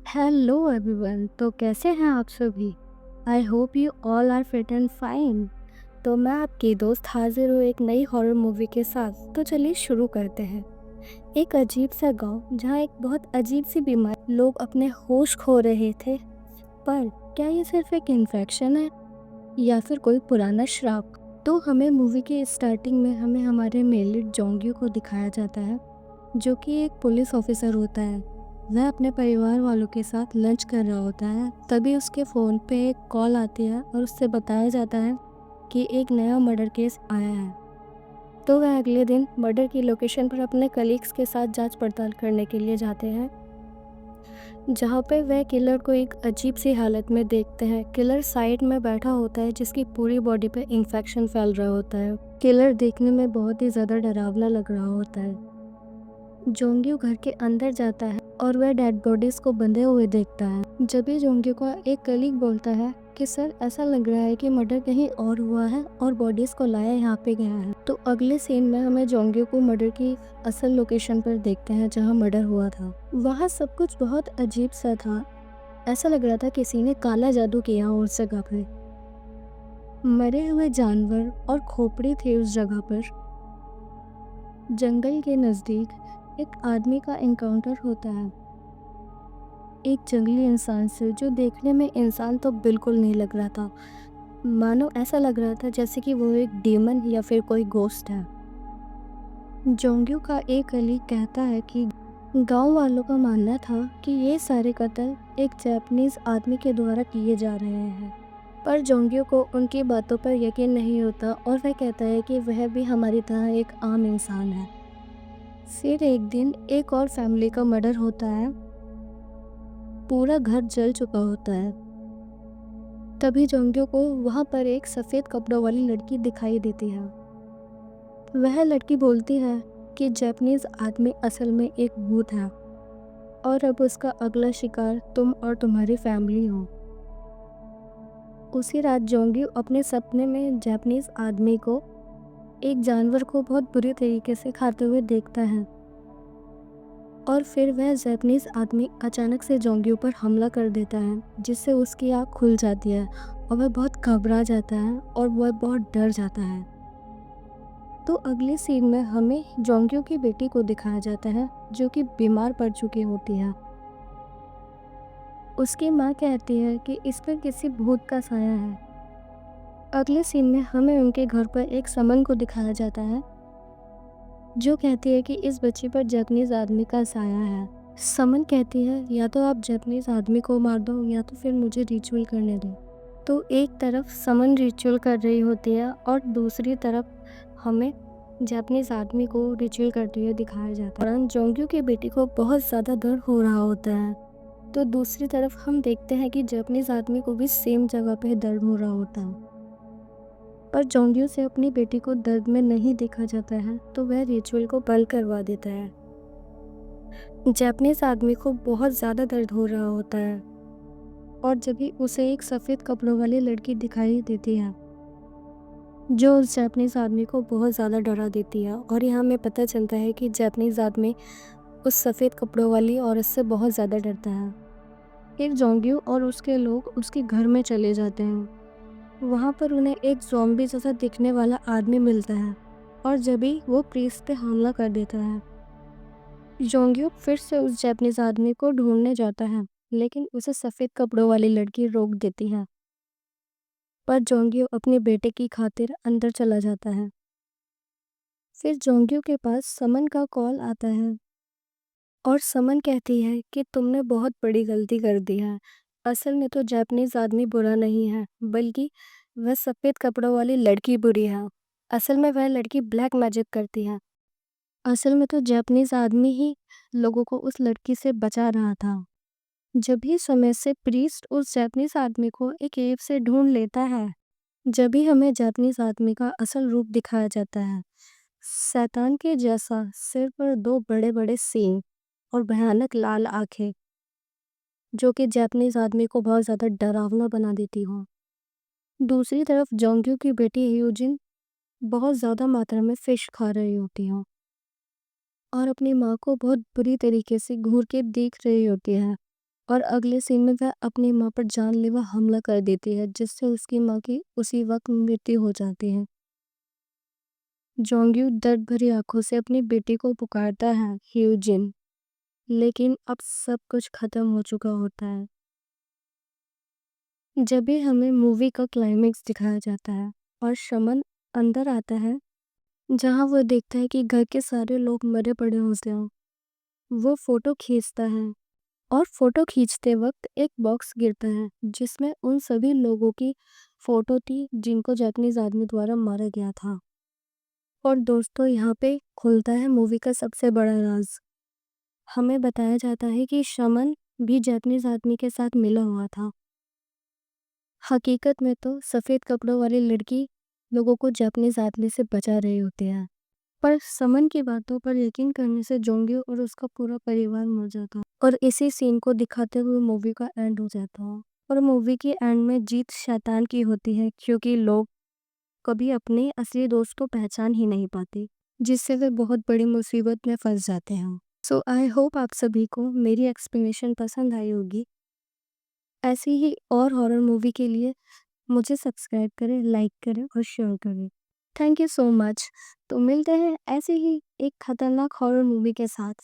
Hello everyone. तो कैसे हैं आप सभी? I hope you all are fit and fine. तो मैं आपकी दोस्त हाजिर हूँ एक नई हॉरर मूवी के साथ। तो चलिए शुरू करते हैं। एक अजीब सा गांव जहाँ एक बहुत अजीब सी बीमारी लोग अपने होश खो रहे थे। पर क्या ये सिर्फ एक इन्फेक्शन है या फिर कोई पुराना श्राप? तो हमें मूवी के स्टार्टिंग में हमें हमारे मेन लीड जोंग्यू को दिखाया जाता है, जो कि एक पुलिस ऑफिसर होता है। वह अपने परिवार वालों के साथ लंच कर रहा होता है, तभी उसके फ़ोन पे एक कॉल आती है और उससे बताया जाता है कि एक नया मर्डर केस आया है। तो वह अगले दिन मर्डर की लोकेशन पर अपने कलीग्स के साथ जांच पड़ताल करने के लिए जाते हैं, जहाँ पे वह किलर को एक अजीब सी हालत में देखते हैं। किलर साइड में बैठा होता है, जिसकी पूरी बॉडी पे इन्फेक्शन फैल रहा होता है। किलर देखने में बहुत ही ज़्यादा डरावना लग रहा होता है। जोंग्यू घर के अंदर जाता है और वह डेड बॉडीज को बंधे हुए देखता है। जब भी जोंग्यू का एक कलीग बोलता है कि सर, ऐसा लग रहा है कि मर्डर कहीं और हुआ है और बॉडीज को लाया यहाँ पे गया है। तो अगले सीन में हमें जोंग्यू को मर्डर की असल लोकेशन पर देखते हैं, जहाँ मर्डर हुआ था। वहाँ सब कुछ बहुत अजीब सा था। ऐसा लग रहा था किसी ने काला जादू किया हो उस जगह पे। मरे हुए जानवर और खोपड़ी थे उस जगह पर। जंगल के नज़दीक एक आदमी का एनकाउंटर होता है, एक जंगली इंसान से, जो देखने में इंसान तो बिल्कुल नहीं लग रहा था। मानो ऐसा लग रहा था जैसे कि वो एक डीमन या फिर कोई घोस्ट है। जोंग्यू का एक कलीग कहता है कि गांव वालों का मानना था कि ये सारे कत्ल एक जापानीज आदमी के द्वारा किए जा रहे हैं। पर जोंग्यू को उनकी बातों पर यकीन नहीं होता और वह कहता है कि वह भी हमारी तरह एक आम इंसान है। फिर एक दिन एक और फैमिली का मर्डर होता है। पूरा घर जल चुका होता है। तभी जोंग्यो को वहाँ पर एक सफ़ेद कपड़ों वाली लड़की दिखाई देती है। वह लड़की बोलती है कि जापानीज आदमी असल में एक भूत है और अब उसका अगला शिकार तुम और तुम्हारी फैमिली हो। उसी रात जोंग्यो अपने सपने में जापानीज आदमी को, एक जानवर को, बहुत बुरी तरीके से खाते हुए देखता है। और फिर वह जापानीज आदमी अचानक से जोंग्यू पर हमला कर देता है, जिससे उसकी आँख खुल जाती है और वह बहुत घबरा जाता है और वह बहुत डर जाता है। तो अगले सीन में हमें जोंग्यू की बेटी को दिखाया जाता है, जो कि बीमार पड़ चुकी होती है। उसकी माँ कहती है कि इस पर किसी भूत का साया है। अगले सीन में हमें उनके घर पर एक समन को दिखाया जाता है, जो कहती है कि इस बच्ची पर जापानीज आदमी का साया है। समन कहती है, या तो आप जापानीज आदमी को मार दो या तो फिर मुझे रिचुअल करने दो। तो एक तरफ समन रिचुअल कर रही होती है और दूसरी तरफ हमें जापानीज आदमी को रिचुअल करते हुए दिखाया जाता है। जोंग्यू की बेटी को बहुत ज़्यादा दर्द हो रहा होता है, तो दूसरी तरफ हम देखते हैं कि जापानीज आदमी को भी सेम जगह पे दर्द हो रहा होता है। पर जोंग्यू से अपनी बेटी को दर्द में नहीं देखा जाता है, तो वह रिचुअल को बंद करवा देता है। जापानीज आदमी को बहुत ज़्यादा दर्द हो रहा होता है और जब भी उसे एक सफ़ेद कपड़ों वाली लड़की दिखाई देती है, जो उस जापानीज आदमी को बहुत ज़्यादा डरा देती है। और यहाँ हमें पता चलता है कि जापानीज आदमी उस सफ़ेद कपड़ों वाली औरत से बहुत ज़्यादा डरता है। फिर जोंग्यू और उसके लोग उसके घर में चले जाते हैं। वहाँ पर उन्हें एक ज़ॉम्बी जैसा दिखने वाला आदमी मिलता है और जब भी वो प्रीस्ट पे हमला कर देता है। जोंग्यू फिर से उस जापानीज आदमी को ढूंढने जाता है, लेकिन उसे सफ़ेद कपड़ों वाली लड़की रोक देती है। पर जोंग्यू अपने बेटे की खातिर अंदर चला जाता है। फिर जोंग्यू के पास समन का कॉल आता है और समन कहती है कि तुमने बहुत बड़ी गलती कर दी है। असल में तो जापानीज आदमी बुरा नहीं है, बल्कि वह सफ़ेद कपड़ों वाली लड़की बुरी है। असल में वह लड़की ब्लैक मैजिक करती है। असल में तो जापानीज आदमी ही लोगों को उस लड़की से बचा रहा था। जब भी समय से प्रीस्ट उस जापानीज आदमी को एक केव से ढूंढ लेता है, जब भी हमें जापानीज आदमी का असल रूप दिखाया जाता है। शैतान के जैसा सिर पर दो बड़े बड़े सींग और भयानक लाल आंखें, जो कि जापानीज आदमी को बहुत ज़्यादा डरावना बना देती हो। दूसरी तरफ जोंग्यू की बेटी ह्यूजिन बहुत ज़्यादा मात्रा में फिश खा रही होती हो और अपनी माँ को बहुत बुरी तरीके से घूर के देख रही होती है। और अगले सीन में वह अपनी माँ पर जानलेवा हमला कर देती है, जिससे उसकी माँ की उसी वक्त मृत्यु हो जाती है। जोंग्यू दर्द भरी आंखों से अपनी बेटी को पुकारता है, ह्यूजिन। लेकिन अब सब कुछ खत्म हो चुका होता है। जब भी हमें मूवी का क्लाइमेक्स दिखाया जाता है और शमन अंदर आता है, जहाँ वो देखता है कि घर के सारे लोग मरे पड़े होते हैं, वो फोटो खींचता है और फोटो खींचते वक्त एक बॉक्स गिरता है जिसमें उन सभी लोगों की फोटो थी जिनको जापानीज आदमी द्वारा मारा गया था। और दोस्तों, यहाँ पे खुलता है मूवी का सबसे बड़ा राज। हमें बताया जाता है कि शमन भी जापानीज आदमी के साथ मिला हुआ था। हकीकत में तो सफ़ेद कपड़ों वाली लड़की लोगों को जापानीज आदमी से बचा रही होती है, पर समन की बातों पर यकीन करने से जोंग्यो और उसका पूरा परिवार मर जाता और इसी सीन को दिखाते हुए मूवी का एंड हो जाता है। और मूवी की एंड में जीत शैतान की होती है, क्योंकि लोग कभी अपने असली दोस्त को पहचान ही नहीं पाते, जिससे वे बहुत बड़ी मुसीबत में फंस जाते हैं। सो आई होप आप सभी को मेरी एक्सप्लेनेशन पसंद आई होगी। ऐसी ही और हॉरर मूवी के लिए मुझे सब्सक्राइब करें, लाइक करें और शेयर करें। Thank you so much. तो मिलते हैं ऐसे ही एक खतरनाक हॉरर मूवी के साथ।